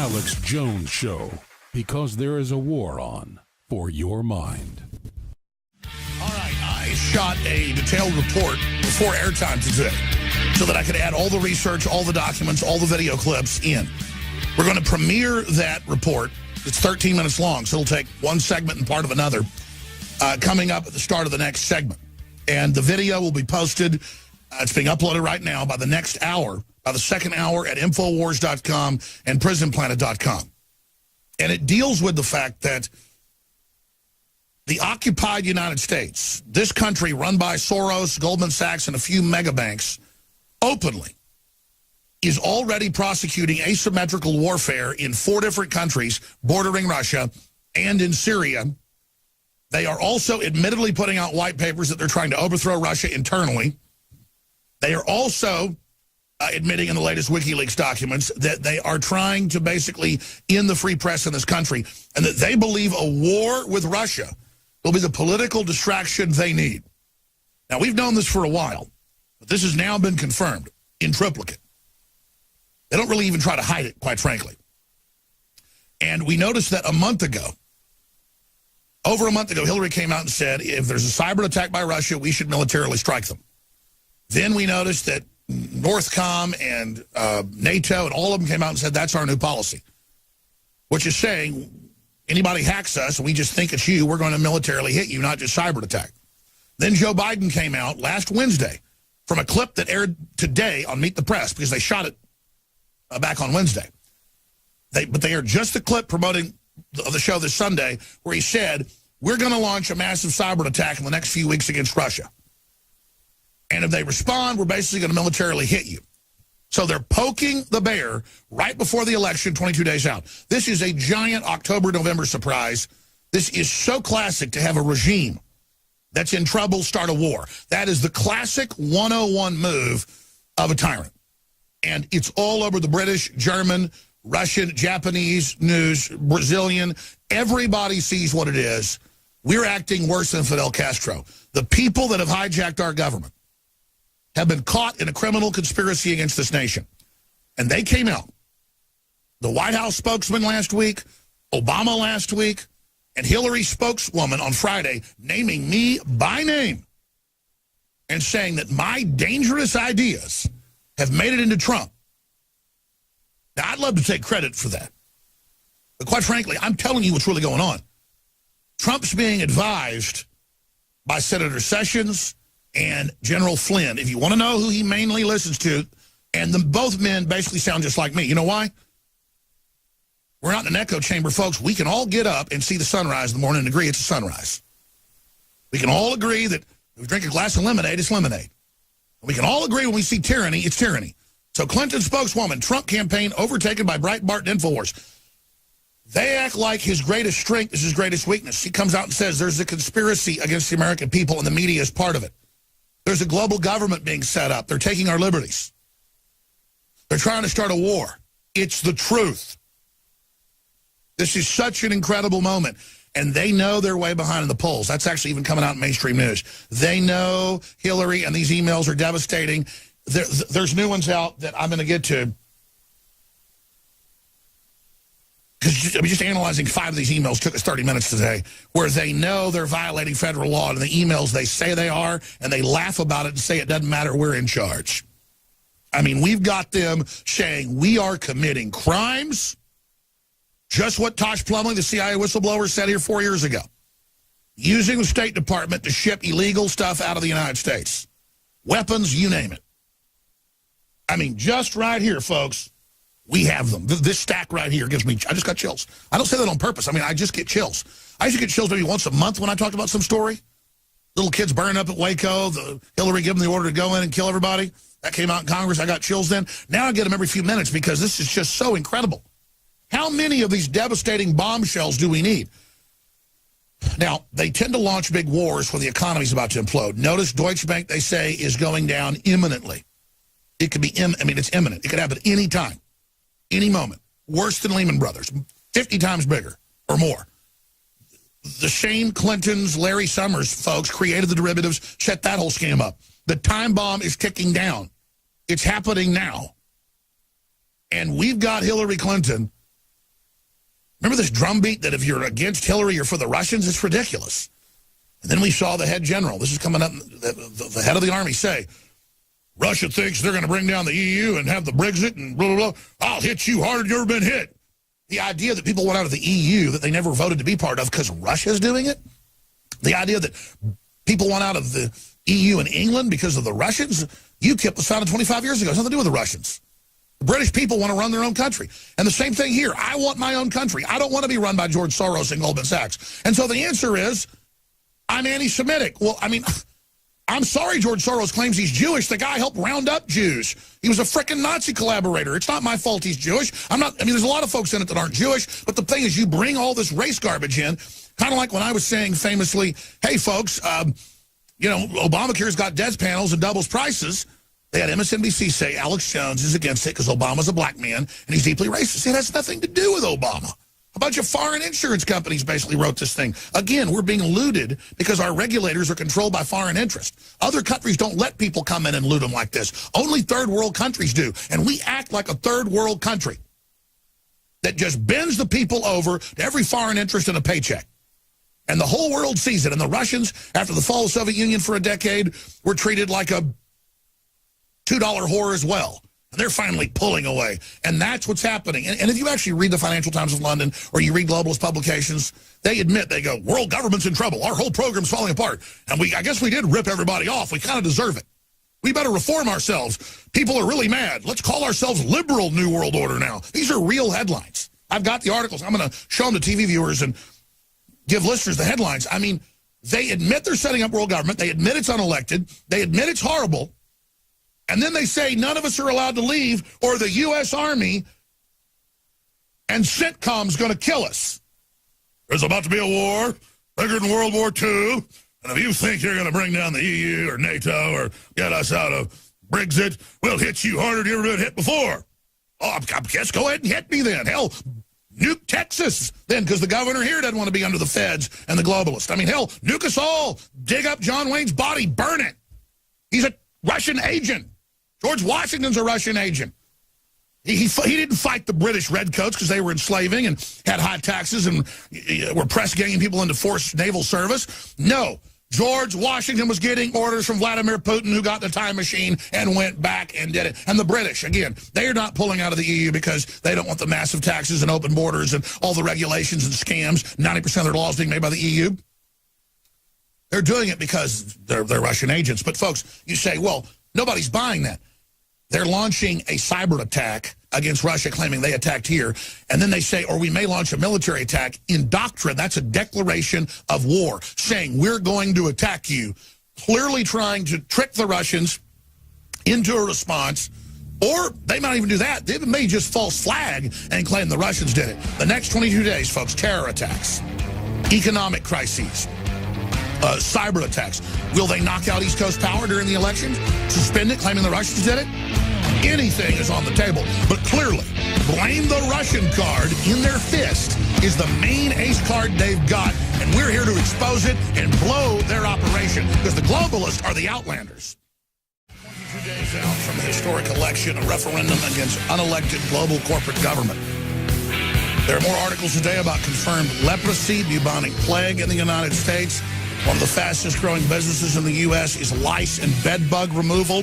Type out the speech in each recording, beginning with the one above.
Alex Jones Show, because there is a war on for your mind. All right, I shot a detailed report before airtime today so that I could add all the research, all the documents, all the video clips in. We're going to premiere that report. It's 13 minutes long, so it'll take one segment and part of another coming up at the start of the next segment. And the video will be posted. It's being uploaded right now by the next hour, by the second hour at Infowars.com and PrisonPlanet.com. And it deals with the fact that the occupied United States, this country run by Soros, Goldman Sachs, and a few mega banks, openly is already prosecuting asymmetrical warfare in 4 different countries bordering Russia and in Syria. They are also admittedly putting out white papers that they're trying to overthrow Russia internally. They are also admitting in the latest WikiLeaks documents that they are trying to basically end the free press in this country, and that they believe a war with Russia will be the political distraction they need. Now, we've known this for a while, but this has now been confirmed in triplicate. They don't really even try to hide it, quite frankly. And we noticed that a month ago, over a month ago, Hillary came out and said, if there's a cyber attack by Russia, we should militarily strike them. Then we noticed that Northcom and NATO and all of them came out and said, that's our new policy, which is saying anybody hacks us and we just think it's you, we're going to militarily hit you, not just cyber attack. Then Joe Biden came out last Wednesday from a clip that aired today on Meet the Press, because they shot it back on Wednesday. But they aired just the clip promoting the show this Sunday, where he said, we're going to launch a massive cyber attack in the next few weeks against Russia. And if they respond, we're basically going to militarily hit you. So they're poking the bear right before the election, 22 days out. This is a giant October-November surprise. This is so classic to have a regime that's in trouble start a war. That is the classic 101 move of a tyrant. And it's all over the British, German, Russian, Japanese news, Brazilian. Everybody sees what it is. We're acting worse than Fidel Castro. The people that have hijacked our government have been caught in a criminal conspiracy against this nation. And they came out. The White House spokesman last week, Obama last week, and Hillary's spokeswoman on Friday naming me by name and saying that my dangerous ideas have made it into Trump. Now, I'd love to take credit for that. But quite frankly, I'm telling you what's really going on. Trump's being advised by Senator Sessions and General Flynn. If you want to know who he mainly listens to, and both men basically sound just like me. You know why? We're not in an echo chamber, folks. We can all get up and see the sunrise in the morning and agree it's a sunrise. We can all agree that if we drink a glass of lemonade, it's lemonade. We can all agree when we see tyranny, it's tyranny. So Clinton spokeswoman, Trump campaign overtaken by Breitbart and InfoWars. They act like his greatest strength is his greatest weakness. He comes out and says there's a conspiracy against the American people and the media is part of it. There's a global government being set up. They're taking our liberties. They're trying to start a war. It's the truth. This is such an incredible moment. And they know they're way behind in the polls. That's actually even coming out in mainstream news. They know Hillary and these emails are devastating. There's new ones out that I'm going to get to. Because I'm just analyzing 5 of these emails. Took us 30 minutes today, where they know they're violating federal law, and the emails they say they are, and they laugh about it and say it doesn't matter, we're in charge. I mean, we've got them saying we are committing crimes. Just what Tosh Plumlee, the CIA whistleblower, said here 4 years ago. Using the State Department to ship illegal stuff out of the United States. Weapons, you name it. I mean, just right here, folks. We have them. This stack right here gives me, I just got chills. I don't say that on purpose. I mean, I just get chills. I used to get chills maybe once a month when I talked about some story. Little kids burning up at Waco, Hillary giving the order to go in and kill everybody. That came out in Congress. I got chills then. Now I get them every few minutes because this is just so incredible. How many of these devastating bombshells do we need? Now, they tend to launch big wars when the economy's about to implode. Notice Deutsche Bank, they say, is going down imminently. It could be, it's imminent. It could happen any time. Any moment. Worse than Lehman Brothers. 50 times bigger or more. The Shane Clintons, Larry Summers folks created the derivatives, set that whole scam up. The time bomb is ticking down. It's happening now. And we've got Hillary Clinton Remember this drumbeat that if you're against Hillary, you're for the Russians? It's ridiculous. And then we saw the head general, this is coming up, the head of the army say, Russia thinks they're going to bring down the EU and have the Brexit and blah, blah, blah. I'll hit you harder than you've ever been hit. The idea that people want out of the EU that they never voted to be part of because Russia's doing it. The idea that people want out of the EU and England because of the Russians. UKIP was founded 25 years ago. It's nothing to do with the Russians. The British people want to run their own country. And the same thing here. I want my own country. I don't want to be run by George Soros and Goldman Sachs. And so the answer is, I'm anti-Semitic. Well, I mean, I'm sorry George Soros claims he's Jewish. The guy helped round up Jews. He was a frickin' Nazi collaborator. It's not my fault he's Jewish. There's a lot of folks in it that aren't Jewish, but the thing is you bring all this race garbage in, kind of like when I was saying famously, hey, folks, Obamacare's got death panels and doubles prices. They had MSNBC say Alex Jones is against it because Obama's a black man and he's deeply racist. It has nothing to do with Obama. A bunch of foreign insurance companies basically wrote this thing. Again, we're being looted because our regulators are controlled by foreign interest. Other countries don't let people come in and loot them like this. Only third world countries do. And we act like a third world country that just bends the people over to every foreign interest and a paycheck. And the whole world sees it. And the Russians, after the fall of the Soviet Union for a decade, were treated like a $2 whore as well. And they're finally pulling away. And that's what's happening. And if you actually read the Financial Times of London or you read globalist publications, they admit, they go, world government's in trouble. Our whole program's falling apart. And I guess we did rip everybody off. We kind of deserve it. We better reform ourselves. People are really mad. Let's call ourselves liberal New World Order now. These are real headlines. I've got the articles. I'm going to show them to TV viewers and give listeners the headlines. I mean, they admit they're setting up world government. They admit it's unelected. They admit it's horrible. And then they say none of us are allowed to leave or the U.S. Army and CENTCOM's going to kill us. There's about to be a war, bigger than World War II. And if you think you're going to bring down the EU or NATO or get us out of Brexit, we'll hit you harder than you've ever been hit before. Oh, I guess go ahead and hit me then. Hell, nuke Texas then, because the governor here doesn't want to be under the feds and the globalists. I mean, hell, nuke us all. Dig up John Wayne's body, burn it. He's a Russian agent. George Washington's a Russian agent. He didn't fight the British redcoats because they were enslaving and had high taxes and were press ganging people into forced naval service. No. George Washington was getting orders from Vladimir Putin, who got the time machine and went back and did it. And the British, again, they are not pulling out of the EU because they don't want the massive taxes and open borders and all the regulations and scams, 90% of their laws being made by the EU. They're doing it because they're Russian agents. But, folks, you say, well, nobody's buying that. They're launching a cyber attack against Russia, claiming they attacked here. And then they say, or we may launch a military attack. In doctrine, that's a declaration of war, saying we're going to attack you, clearly trying to trick the Russians into a response. Or they might even do that. They may just false flag and claim the Russians did it. The next 22 days, folks, terror attacks, economic crises, cyber attacks. Will they knock out East Coast power during the election? Suspend it, claiming the Russians did it? Anything is on the table. But clearly, blame the Russian card in their fist is the main ace card they've got. And we're here to expose it and blow their operation because the globalists are the outlanders. 22 days out from the historic election, a referendum against unelected global corporate government. There are more articles today about confirmed leprosy, bubonic plague in the United States. One of the fastest growing businesses in the U.S. is lice and bed bug removal.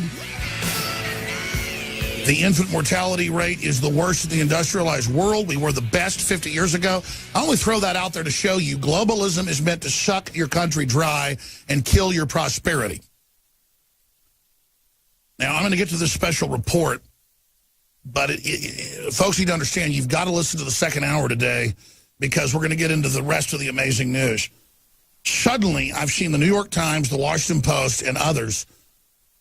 The infant mortality rate is the worst in the industrialized world. We were the best 50 years ago. I only throw that out there to show you globalism is meant to suck your country dry and kill your prosperity. Now, I'm going to get to this special report, but folks need to understand you've got to listen to the second hour today because we're going to get into the rest of the amazing news. Suddenly, I've seen the New York Times, the Washington Post, and others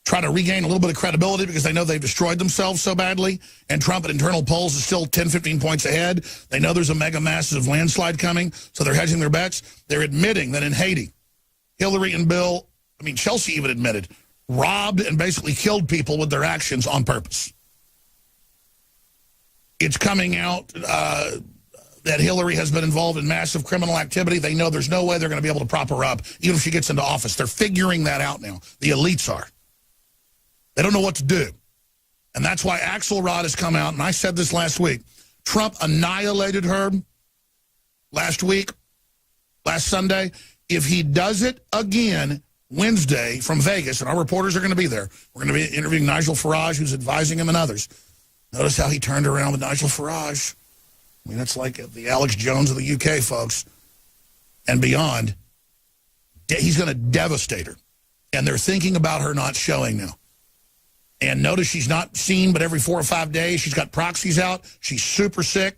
try to regain a little bit of credibility because they know they've destroyed themselves so badly, and Trump at internal polls is still 10, 15 points ahead. They know there's a mega massive landslide coming, so they're hedging their bets. They're admitting that in Haiti, Hillary and Chelsea even admitted, robbed and basically killed people with their actions on purpose. It's coming out that Hillary has been involved in massive criminal activity. They know there's no way they're going to be able to prop her up, even if she gets into office. They're figuring that out now. The elites are. They don't know what to do. And that's why Axelrod has come out, and I said this last week. Trump annihilated her last Sunday. If he does it again Wednesday from Vegas, and our reporters are going to be there, we're going to be interviewing Nigel Farage, who's advising him, and others. Notice how he turned around with Nigel Farage. I mean, that's like the Alex Jones of the UK, folks, and beyond. He's going to devastate her. And they're thinking about her not showing now. And notice she's not seen but every 4 or 5 days. She's got proxies out. She's super sick.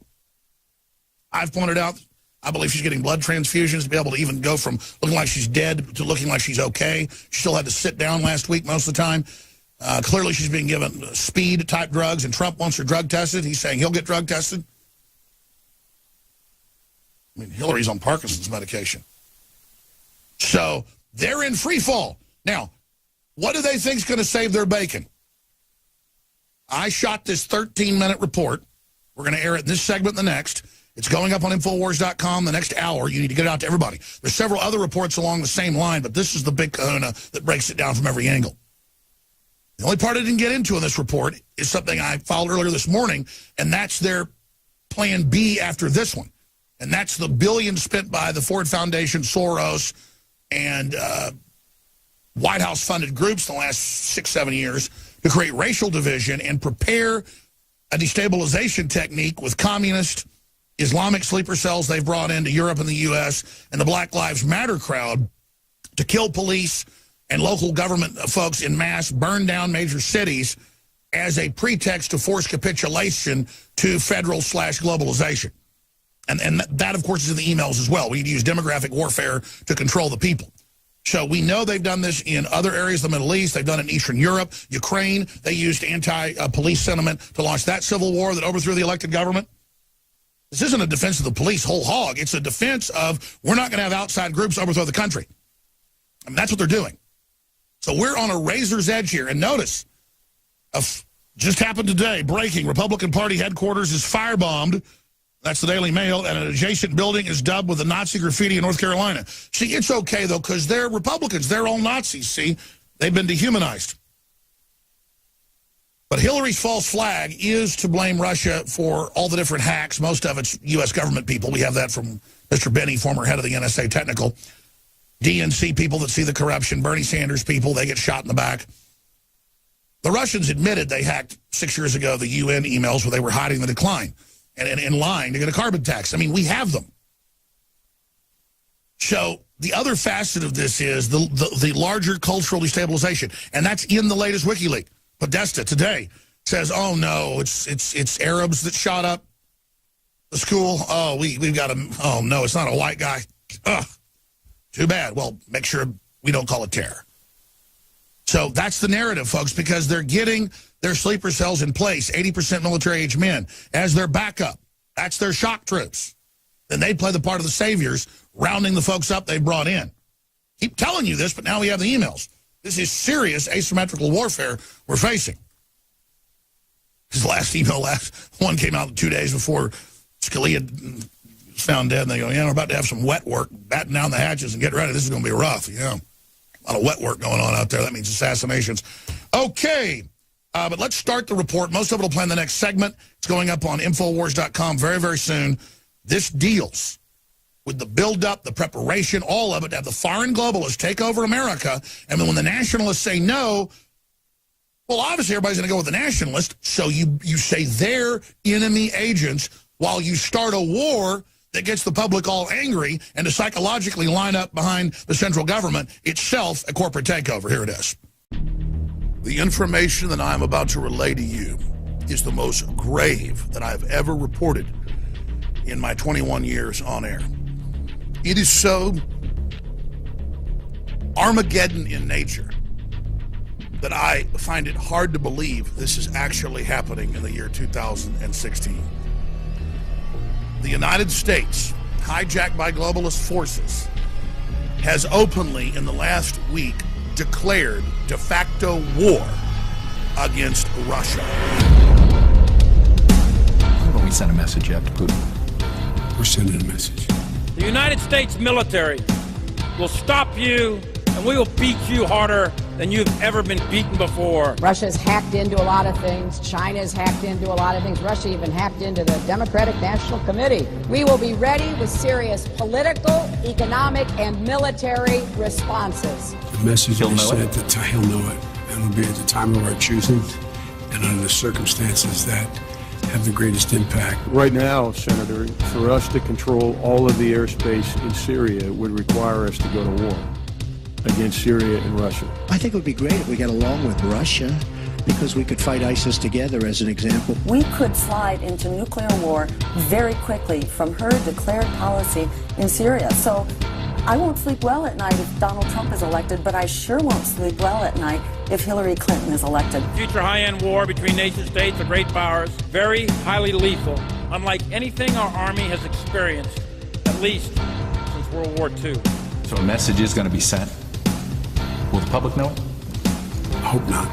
I've pointed out, I believe she's getting blood transfusions to be able to even go from looking like she's dead to looking like she's okay. She still had to sit down last week most of the time. Clearly she's being given speed-type drugs, and Trump wants her drug tested. He's saying he'll get drug tested. I mean, Hillary's on Parkinson's medication. So they're in free fall. Now, what do they think is going to save their bacon? I shot this 13-minute report. We're going to air it in this segment and the next. It's going up on Infowars.com the next hour. You need to get it out to everybody. There's several other reports along the same line, but this is the big kahuna that breaks it down from every angle. The only part I didn't get into in this report is something I filed earlier this morning, and that's their plan B after this one. And that's the billions spent by the Ford Foundation, Soros, and White House-funded groups in the last 6-7 years to create racial division and prepare a destabilization technique with communist Islamic sleeper cells they've brought into Europe and the U.S. and the Black Lives Matter crowd to kill police and local government folks in mass, burn down major cities as a pretext to force capitulation to federal/globalization. And that, of course, is in the emails as well. We need to use demographic warfare to control the people. So we know they've done this in other areas of the Middle East. They've done it in Eastern Europe. Ukraine, they used anti-police sentiment to launch that civil war that overthrew the elected government. This isn't a defense of the police whole hog. It's a defense of we're not going to have outside groups overthrow the country. I mean, that's what they're doing. So we're on a razor's edge here. And notice, just happened today, breaking, Republican Party headquarters is firebombed. That's the Daily Mail, and an adjacent building is dubbed with the Nazi graffiti in North Carolina. See, it's okay, though, because they're Republicans. They're all Nazis, see? They've been dehumanized. But Hillary's false flag is to blame Russia for all the different hacks. Most of it's U.S. government people. We have that from Mr. Benny, former head of the NSA Technical. DNC people that see the corruption. Bernie Sanders people, they get shot in the back. The Russians admitted they hacked 6 years ago the UN emails where they were hiding the decline and in line to get a carbon tax. I mean, we have them. So the other facet of this is the larger cultural destabilization, and that's in the latest WikiLeaks. Podesta today says, oh, no, it's Arabs that shot up the school. Oh, we've got a, oh, no, it's not a white guy. Ugh, too bad. Well, make sure we don't call it terror. So that's the narrative, folks, because they're getting their sleeper cells in place, 80% military-age men, as their backup. That's their shock troops. Then they play the part of the saviors, rounding the folks up they brought in. Keep telling you this, but now we have the emails. This is serious asymmetrical warfare we're facing. His last one came out 2 days before Scalia was found dead. And they go, yeah, we're about to have some wet work, batten down the hatches and get ready. This is going to be rough. Yeah, a lot of wet work going on out there. That means assassinations. Okay, but let's start the report. Most of it will play in the next segment. It's going up on Infowars.com very, very soon. This deals with the buildup, the preparation, all of it, to have the foreign globalists take over America. And then when the nationalists say no, well, obviously everybody's going to go with the nationalists. So you say they're enemy agents while you start a war that gets the public all angry and to psychologically line up behind the central government, itself a corporate takeover. Here it is. The information that I'm about to relay to you is the most grave that I've ever reported in my 21 years on air. It is so Armageddon in nature that I find it hard to believe this is actually happening in the year 2016. The United States, hijacked by globalist forces, has openly in the last week declared de facto war against Russia. Why don't we send a message out to Putin? We're sending a message. The United States military will stop you and we will beat you harder than you've ever been beaten before. Russia's hacked into a lot of things. China's hacked into a lot of things. Russia even hacked into the Democratic National Committee. We will be ready with serious political, economic, and military responses. The message that we sent at the he'll know it, and it'll be at the time of our choosing and under the circumstances that have the greatest impact. Right now, Senator, for us to control all of the airspace in Syria would require us to go to war against Syria and Russia. I think it would be great if we got along with Russia, because we could fight ISIS together, as an example. We could slide into nuclear war very quickly from her declared policy in Syria. So I won't sleep well at night if Donald Trump is elected, but I sure won't sleep well at night if Hillary Clinton is elected. Future high-end war between nation states or great powers, very highly lethal, unlike anything our Army has experienced, at least since World War II. So a message is going to be sent. Will the public know it? I hope not.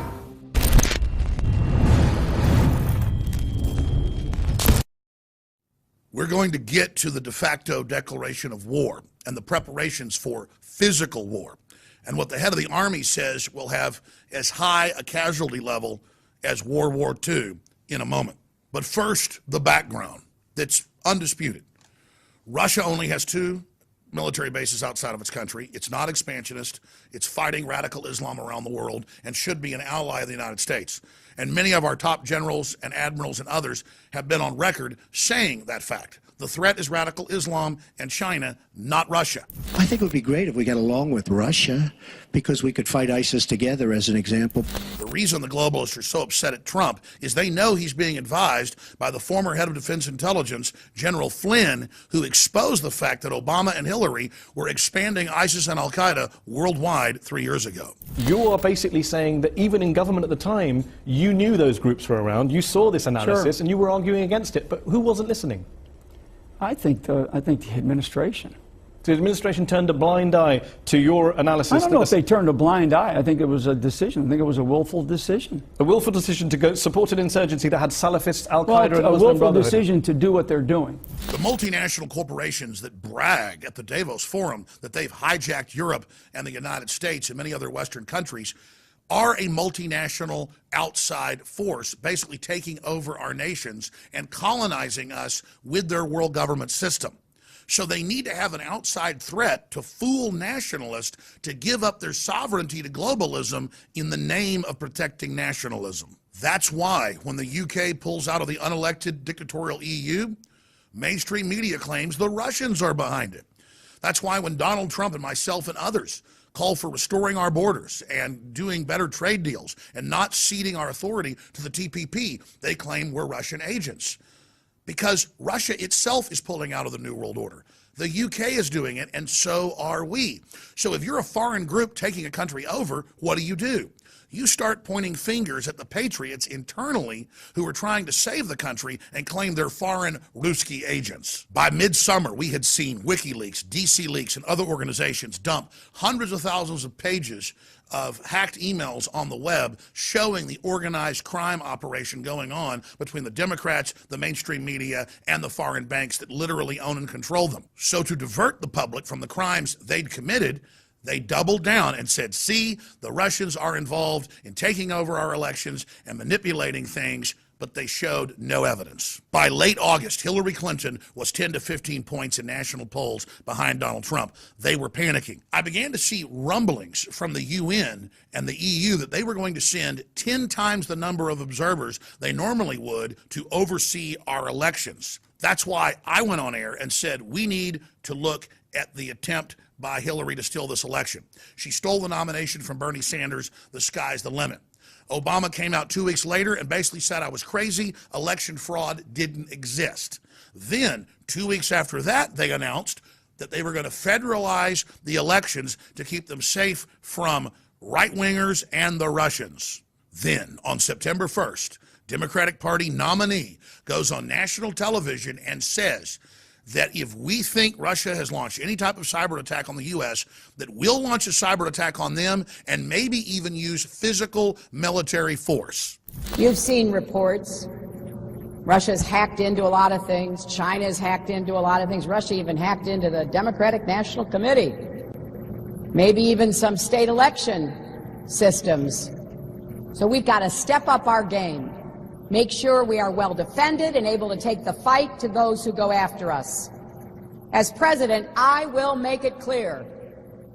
We're going to get to the de facto declaration of war and the preparations for physical war, and what the head of the Army says will have as high a casualty level as World War II in a moment. But first, the background that's undisputed. Russia only has 2 military bases outside of its country. It's not expansionist. It's fighting radical Islam around the world and should be an ally of the United States. And many of our top generals and admirals and others have been on record saying that fact. The threat is radical Islam and China, not Russia. I think it would be great if we got along with Russia, because we could fight ISIS together, as an example. The reason the globalists are so upset at Trump is they know he's being advised by the former head of Defense Intelligence, General Flynn, who exposed the fact that Obama and Hillary were expanding ISIS and Al-Qaeda worldwide 3 years ago. You are basically saying that even in government at the time, you knew those groups were around, you saw this analysis, and you were arguing against it, but who wasn't listening? I think the administration. So the administration turned a blind eye to your analysis. I don't know if they turned a blind eye. I think it was a decision. I think it was a willful decision. A willful decision to go support an insurgency that had Salafists, Al-Qaeda, and a Muslim willful Brotherhood. decision to do what they're doing. The multinational corporations that brag at the Davos Forum that they've hijacked Europe and the United States and many other Western countries are a multinational outside force, basically taking over our nations and colonizing us with their world government system. So they need to have an outside threat to fool nationalists to give up their sovereignty to globalism in the name of protecting nationalism. That's why when the UK pulls out of the unelected dictatorial EU, mainstream media claims the Russians are behind it. That's why when Donald Trump and myself and others call for restoring our borders and doing better trade deals and not ceding our authority to the TPP, they claim we're Russian agents. Because Russia itself is pulling out of the New World Order. The UK is doing it, and so are we. So if you're a foreign group taking a country over, what do? You start pointing fingers at the patriots internally who are trying to save the country and claim they're foreign Ruski agents. By midsummer, we had seen WikiLeaks, DC Leaks, and other organizations dump hundreds of thousands of pages of hacked emails on the web showing the organized crime operation going on between the Democrats, the mainstream media, and the foreign banks that literally own and control them. So to divert the public from the crimes they'd committed, they doubled down and said, see, the Russians are involved in taking over our elections and manipulating things, but they showed no evidence. By late August, Hillary Clinton was 10 to 15 points in national polls behind Donald Trump. They were panicking. I began to see rumblings from the UN and the EU that they were going to send 10 times the number of observers they normally would to oversee our elections. That's why I went on air and said we need to look at the attempt by Hillary to steal this election. She stole the nomination from Bernie Sanders. The sky's the limit. Obama came out 2 weeks later and basically said I was crazy. Election fraud didn't exist. Then, 2 weeks after that, they announced that they were going to federalize the elections to keep them safe from right-wingers and the Russians. Then, on September 1st, Democratic Party nominee goes on national television and says that if we think Russia has launched any type of cyber attack on the U.S., that we'll launch a cyber attack on them and maybe even use physical military force. You've seen reports. Russia's hacked into a lot of things. China's hacked into a lot of things. Russia even hacked into the Democratic National Committee. maybe even some state election systems. So we've got to step up our game, make sure we are well defended and able to take the fight to those who go after us. As president, I will make it clear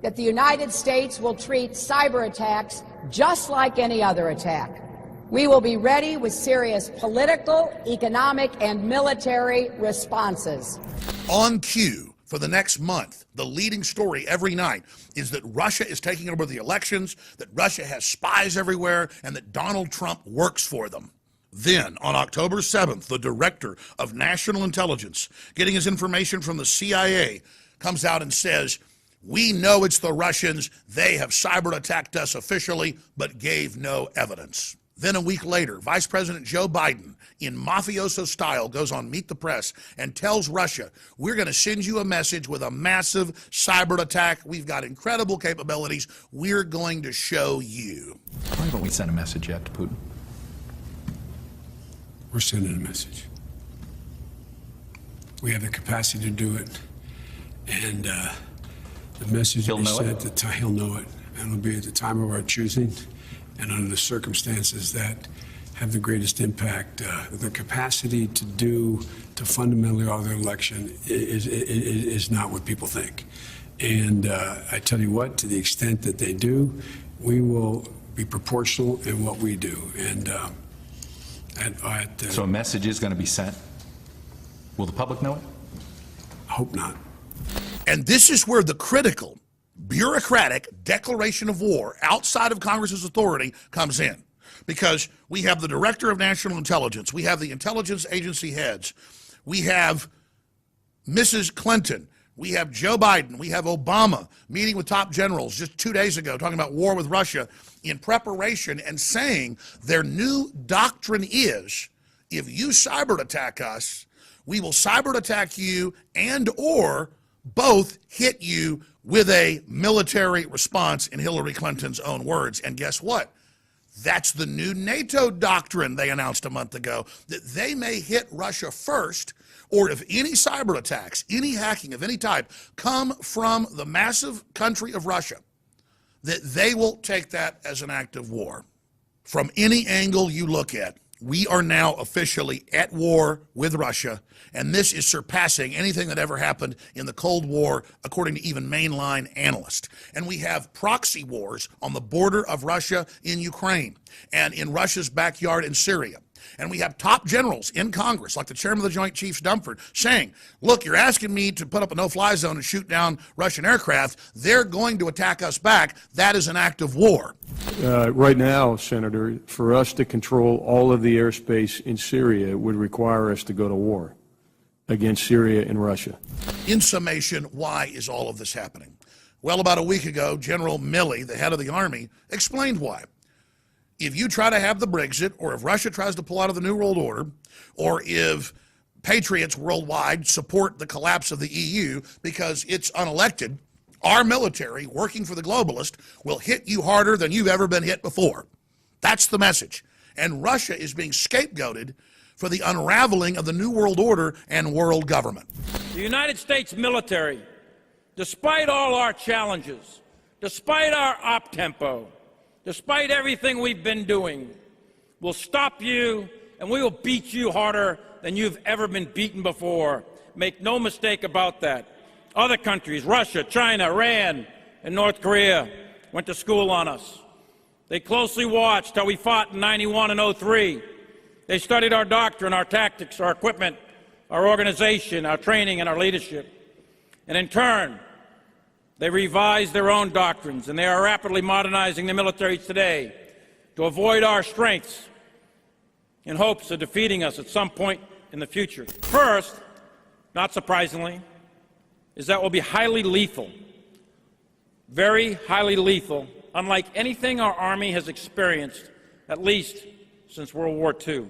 that the United States will treat cyber attacks just like any other attack. We will be ready with serious political, economic, and military responses. On cue for the next month, the leading story every night is that Russia is taking over the elections, that Russia has spies everywhere, and that Donald Trump works for them. Then, on October 7th, the director of national intelligence, getting his information from the CIA, comes out and says, "We know it's the Russians. They have cyber attacked us officially, but gave no evidence." Then a week later, Vice President Joe Biden, in mafioso style, goes on Meet the Press and tells Russia, "We're going to send you a message with a massive cyber attack. We've got incredible capabilities. We're going to show you." Why haven't we sent a message yet to Putin? We're sending a message. We have the capacity to do it, and the message He'll we know sent, it? he'll know it, and it'll be at the time of our choosing, and under the circumstances that have the greatest impact. The capacity to fundamentally alter the election is not what people think. And I tell you what, to the extent that they do, we will be proportional in what we do. And so a message is going to be sent. Will the public know it? I hope not. And this is where the critical, bureaucratic declaration of war outside of Congress's authority comes in. Because we have the director of national intelligence, we have the intelligence agency heads, we have Mrs. Clinton, we have Joe Biden, we have Obama meeting with top generals just 2 days ago talking about war with Russia in preparation and saying their new doctrine is, if you cyber attack us, we will cyber attack you and or both hit you with a military response, in Hillary Clinton's own words. And guess what? That's the new NATO doctrine they announced a month ago, that they may hit Russia first, or if any cyber attacks, any hacking of any type come from the massive country of Russia, that they will take that as an act of war. From any angle you look at, we are now officially at war with Russia, and this is surpassing anything that ever happened in the Cold War, according to even mainline analysts. And we have proxy wars on the border of Russia in Ukraine and in Russia's backyard in Syria. And we have top generals in Congress, like the chairman of the Joint Chiefs, Dunford, saying, look, you're asking me to put up a no-fly zone and shoot down Russian aircraft. They're going to attack us back. That is an act of war. Right now, Senator, for us to control all of the airspace in Syria would require us to go to war against Syria and Russia. In summation, why is all of this happening? Well, about a week ago, General Milley, the head of the Army, explained why. If you try to have the Brexit, or if Russia tries to pull out of the New World Order, or if patriots worldwide support the collapse of the EU because it's unelected, our military, working for the globalist, will hit you harder than you've ever been hit before. That's the message. And Russia is being scapegoated for the unraveling of the New World Order and world government. The United States military, despite all our challenges, despite our op-tempo, despite everything we've been doing, will stop you, and we will beat you harder than you've ever been beaten before. Make no mistake about that. Other countries, Russia, China, Iran, and North Korea, went to school on us. They closely watched how we fought in '91 and '03. They studied our doctrine, our tactics, our equipment, our organization, our training, and our leadership. And in turn, they revised their own doctrines, and they are rapidly modernizing their militaries today to avoid our strengths in hopes of defeating us at some point in the future. First, not surprisingly, is that will be highly lethal, very highly lethal, unlike anything our Army has experienced, at least since World War II.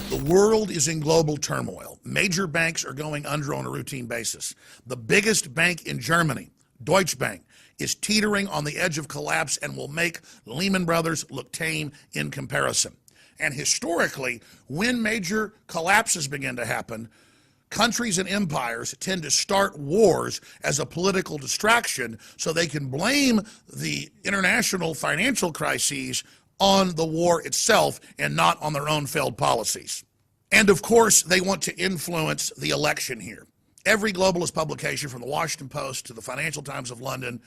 The world is in global turmoil. Major banks are going under on a routine basis. The biggest bank in Germany, Deutsche Bank, is teetering on the edge of collapse and will make Lehman Brothers look tame in comparison. And historically, when major collapses begin to happen, countries and empires tend to start wars as a political distraction so they can blame the international financial crises on the war itself and not on their own failed policies. And of course, they want to influence the election here. Every globalist publication, from the Washington Post to the Financial Times of London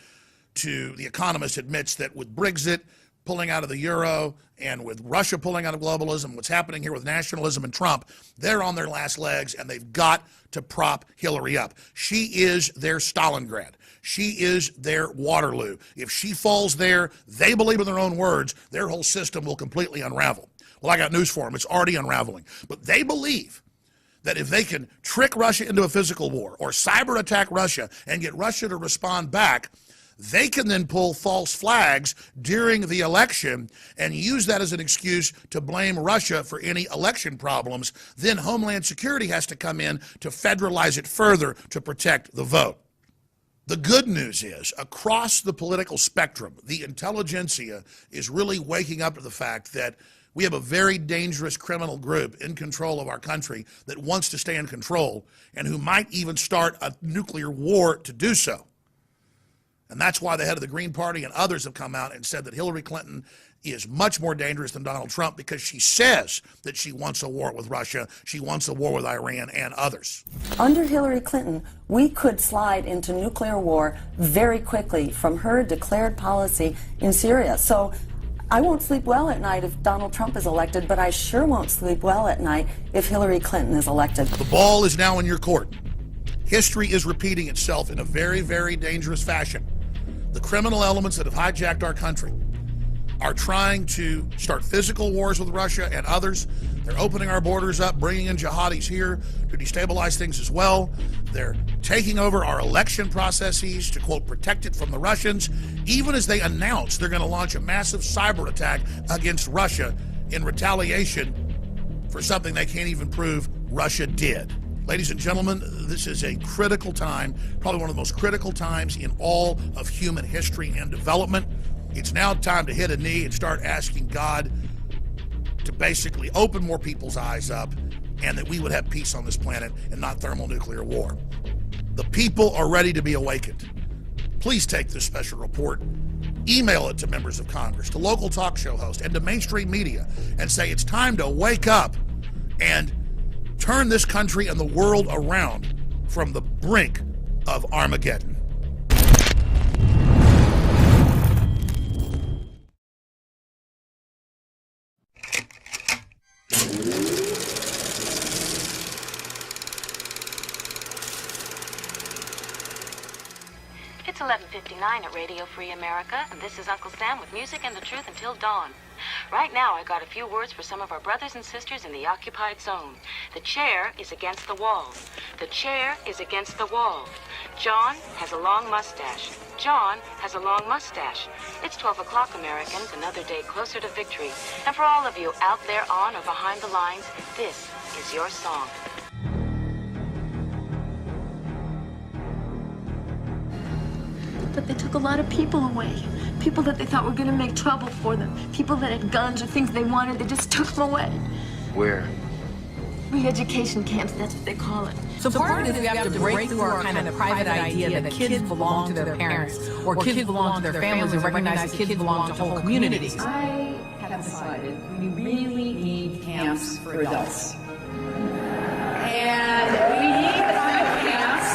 to The Economist, admits that with Brexit pulling out of the euro and with Russia pulling out of globalism, what's happening here with nationalism and Trump, they're on their last legs and they've got to prop Hillary up. She is their Stalingrad. She is their Waterloo. If she falls there, they believe in their own words, their whole system will completely unravel. Well, I got news for them. It's already unraveling. But they believe that if they can trick Russia into a physical war or cyber attack Russia and get Russia to respond back, they can then pull false flags during the election and use that as an excuse to blame Russia for any election problems. Then Homeland Security has to come in to federalize it further to protect the vote. The good news is, across the political spectrum, the intelligentsia is really waking up to the fact that we have a very dangerous criminal group in control of our country that wants to stay in control and who might even start a nuclear war to do so. And that's why the head of the Green Party and others have come out and said that Hillary Clinton is much more dangerous than Donald Trump because she says that she wants a war with Russia, she wants a war with Iran and others. Under Hillary Clinton, we could slide into nuclear war very quickly from her declared policy in Syria. So I won't sleep well at night if Donald Trump is elected, but I sure won't sleep well at night if Hillary Clinton is elected. The ball is now in your court. History is repeating itself in a very, very dangerous fashion. The criminal elements that have hijacked our country are trying to start physical wars with Russia and others. They're opening our borders up, bringing in jihadis here to destabilize things as well. They're taking over our election processes to, quote, protect it from the Russians, even as they announce they're going to launch a massive cyber attack against Russia in retaliation for something they can't even prove Russia did. Ladies and gentlemen, this is a critical time, probably one of the most critical times in all of human history and development. It's now time to hit a knee and start asking God to basically open more people's eyes up and that we would have peace on this planet and not thermonuclear war. The people are ready to be awakened. Please take this special report, email it to members of Congress, to local talk show hosts, and to mainstream media and say it's time to wake up and turn this country and the world around from the brink of Armageddon. It's 11:59 at Radio Free America, and this is Uncle Sam with music and the truth until dawn. Right now, I got a few words for some of our brothers and sisters in the occupied zone. The chair is against the wall. The chair is against the wall. John has a long mustache. John has a long mustache. It's 12 o'clock, Americans, another day closer to victory. And for all of you out there on or behind the lines, this is your song. But they took a lot of people away. People that they thought were going to make trouble for them. People that had guns or things they wanted, they just took them away. Where? Re-education camps, that's what they call it. So part of it is we have to break through our kind of private idea that kids belong to their parents or kids belong to their families and recognize that kids belong to whole communities. I have decided we really need camps for adults. And we need the kind of camps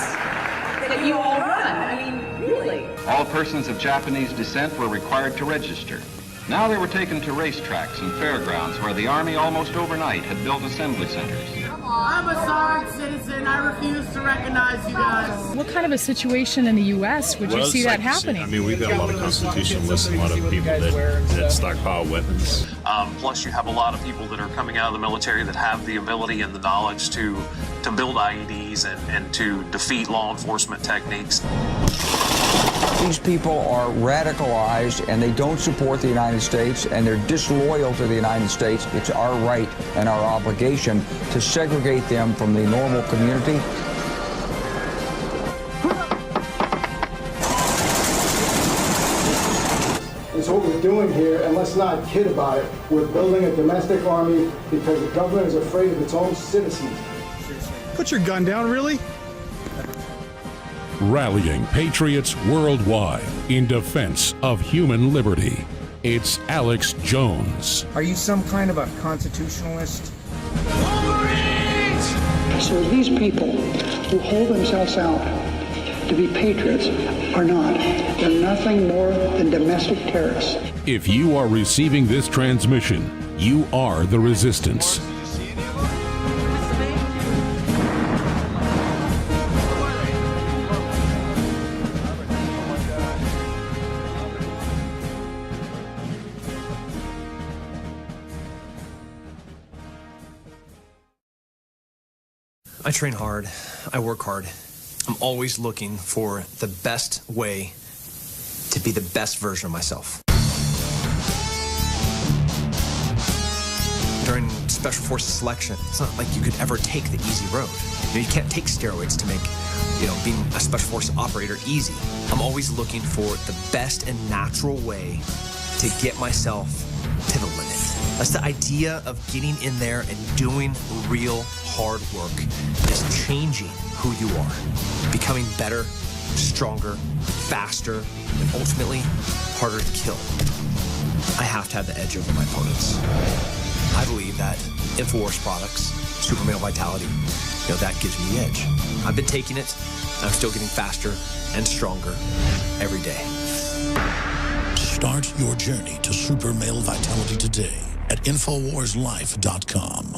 that you all run. I mean, really. All persons of Japanese descent were required to register. Now they were taken to racetracks and fairgrounds where the Army almost overnight had built assembly centers. I'm a sorry citizen. I refuse to recognize you guys. What kind of a situation in the U.S. would you see that happening? I mean, we've got a lot of constitutionalists and a lot of people that stockpile weapons. Plus, you have a lot of people that are coming out of the military that have the ability and the knowledge to build IEDs and to defeat law enforcement techniques. These people are radicalized and they don't support the United States and they're disloyal to the United States. It's our right and our obligation to segregate them from the normal community. And so what we're doing here, and let's not kid about it, we're building a domestic army because the government is afraid of its own citizens. Put your gun down, really? Rallying patriots worldwide in defense of human liberty. It's Alex Jones. Are you some kind of a constitutionalist? So these people who hold themselves out to be patriots are not. They're nothing more than domestic terrorists. If you are receiving this transmission, you are the resistance. I train hard. I work hard. I'm always looking for the best way to be the best version of myself. During Special Forces selection, it's not like you could ever take the easy road. You can't take steroids to make, being a Special Forces operator easy. I'm always looking for the best and natural way to get myself to the limit. That's the idea of getting in there and doing real hard work, is changing who you are, becoming better, stronger, faster, and ultimately harder to kill. I have to have the edge over my opponents. I believe that InfoWars products, Super Male Vitality, that gives me the edge. I've been taking it, and I'm still getting faster and stronger every day. Start your journey to Super Male Vitality today at InfoWarsLife.com.